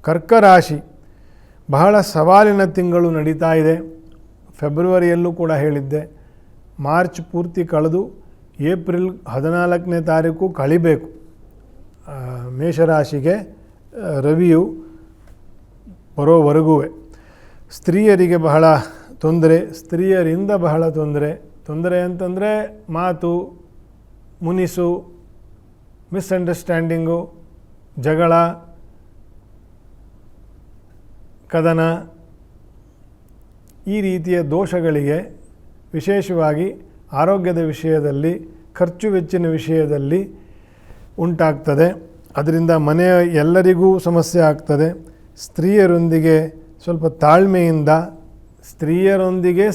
ಕರ್ಕ ರಾಶಿ ಬಹಳ ಸವಾಲಿನ ತಿಂಗಳು ನಡೀತಾ ಇದೆ. ಫೆಬ್ರವರಿಯಲ್ಲೂ ಕೂಡ ಹೇಳಿದ್ದೆ, ಮಾರ್ಚ್ ಪೂರ್ತಿ ಕಳೆದು ಏಪ್ರಿಲ್ 14ನೇ ತಾರೀಕು ಕಳಿಬೇಕು. ಮೇಷರಾಶಿಗೆ ರವಿಯು ಬರೋವರೆಗೂ ಸ್ತ್ರೀಯರಿಗೆ ಬಹಳ ತೊಂದರೆ, ಸ್ತ್ರೀಯರಿಂದ ಬಹಳ ತೊಂದರೆ ಅಂತಂದರೆ ಮಾತು, ಮುನಿಸು, ಮಿಸ್ಅಂಡರ್ಸ್ಟ್ಯಾಂಡಿಂಗು, ಜಗಳ, ಕದನ, ಈ ರೀತಿಯ ದೋಷಗಳಿಗೆ ವಿಶೇಷವಾಗಿ ಆರೋಗ್ಯದ ವಿಷಯದಲ್ಲಿ, ಖರ್ಚು ವೆಚ್ಚಿನ ವಿಷಯದಲ್ಲಿ ಉಂಟಾಗ್ತದೆ. ಅದರಿಂದ ಮನೆಯ ಎಲ್ಲರಿಗೂ ಸಮಸ್ಯೆ ಆಗ್ತದೆ. ಸ್ತ್ರೀಯರೊಂದಿಗೆ ಸ್ವಲ್ಪ ತಾಳ್ಮೆಯಿಂದ, ಸ್ತ್ರೀಯರೊಂದಿಗೆ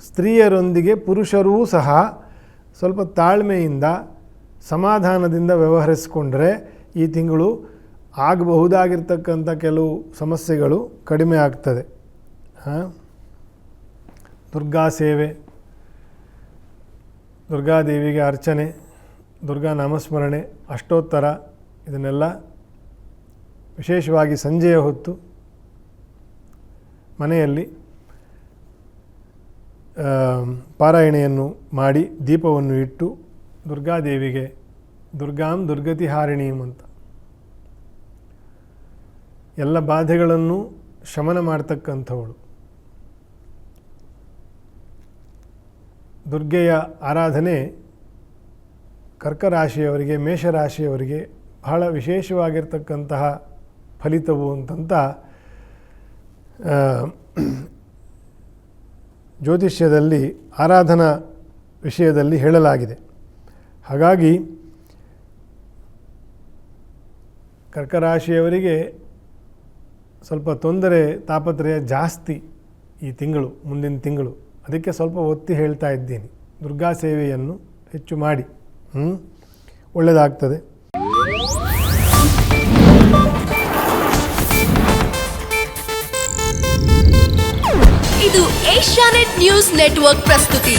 ಸ್ತ್ರೀಯರೊಂದಿಗೆ ಪುರುಷರೂ ಸಹ ಸ್ವಲ್ಪ ತಾಳ್ಮೆಯಿಂದ ಸಮಾಧಾನದಿಂದ ವ್ಯವಹರಿಸಿಕೊಂಡ್ರೆ ಈ ತಿಂಗಳು ಆಗಬಹುದಾಗಿರ್ತಕ್ಕಂಥ ಕೆಲವು ಸಮಸ್ಯೆಗಳು ಕಡಿಮೆ ಆಗ್ತದೆ. ದುರ್ಗಾ ಸೇವೆ, ದುರ್ಗಾದೇವಿಗೆ ಅರ್ಚನೆ, ದುರ್ಗಾ ನಾಮಸ್ಮರಣೆ, ಅಷ್ಟೋತ್ತರ, ಇದನ್ನೆಲ್ಲ ವಿಶೇಷವಾಗಿ ಸಂಜೆಯ ಹೊತ್ತು ಮನೆಯಲ್ಲಿ ಪಾರಾಯಣೆಯನ್ನು ಮಾಡಿ ದೀಪವನ್ನು ಇಟ್ಟು ದುರ್ಗಾದೇವಿಗೆ ದುರ್ಗಾಂ ದುರ್ಗತಿ ಹಾರಿಣೀಂ ಅಂತ ಎಲ್ಲ ಬಾಧೆಗಳನ್ನು ಶಮನ ಮಾಡ್ತಕ್ಕಂಥವಳು. ದುರ್ಗೆಯ ಆರಾಧನೆ ಕರ್ಕರಾಶಿಯವರಿಗೆ, ಮೇಷರಾಶಿಯವರಿಗೆ ಬಹಳ ವಿಶೇಷವಾಗಿರ್ತಕ್ಕಂತಹ ಫಲಿತವು ಅಂತಂತ ಜ್ಯೋತಿಷ್ಯದಲ್ಲಿ ಆರಾಧನಾ ವಿಷಯದಲ್ಲಿ ಹೇಳಲಾಗಿದೆ. ಹಾಗಾಗಿ ಕರ್ಕರಾಶಿಯವರಿಗೆ ಸ್ವಲ್ಪ ತೊಂದರೆ ತಾಪತ್ರಯ ಜಾಸ್ತಿ ಈ ತಿಂಗಳು, ಮುಂದಿನ ತಿಂಗಳು. ಅದಕ್ಕೆ ಸ್ವಲ್ಪ ಒತ್ತಿ ಹೇಳ್ತಾ ಇದ್ದೀನಿ, ದುರ್ಗಾ ಸೇವೆಯನ್ನು ಹೆಚ್ಚು ಮಾಡಿ, ಒಳ್ಳೆಯದಾಗ್ತದೆ. ಇದು ಏಷ್ಯಾನೆಟ್ ನ್ಯೂಸ್ ನೆಟ್ವರ್ಕ್ ಪ್ರಸ್ತುತಿ.